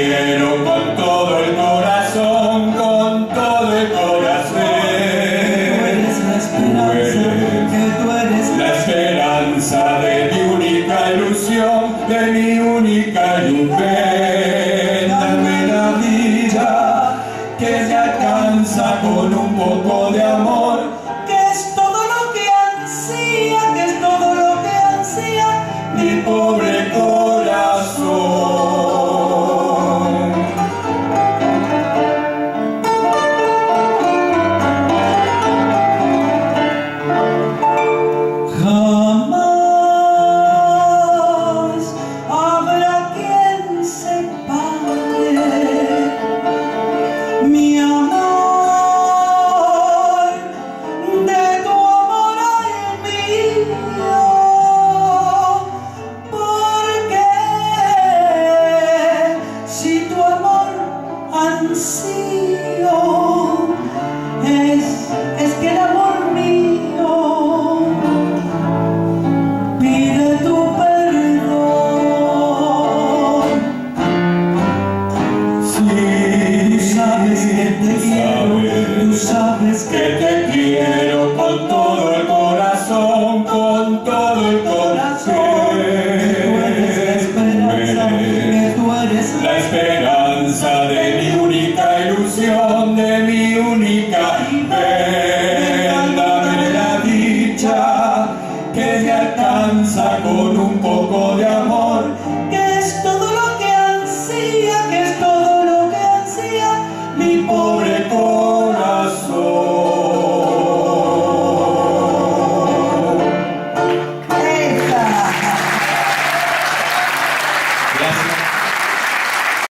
quiero con todo el corazón, con todo el corazón. Tú eres la esperanza de mi única ilusión, de mi única ilusión. Dame la vida que me alcanza con un poco de amor, que es todo lo que ansía, que es todo lo que ansía mi pobre corazón. Jamás habrá quien separe mi amor de tu amor al mío, porque si tu amor ansío es que el amor mío pide tu perdón. Sí, Tú sabes que te quiero, tú sabes que te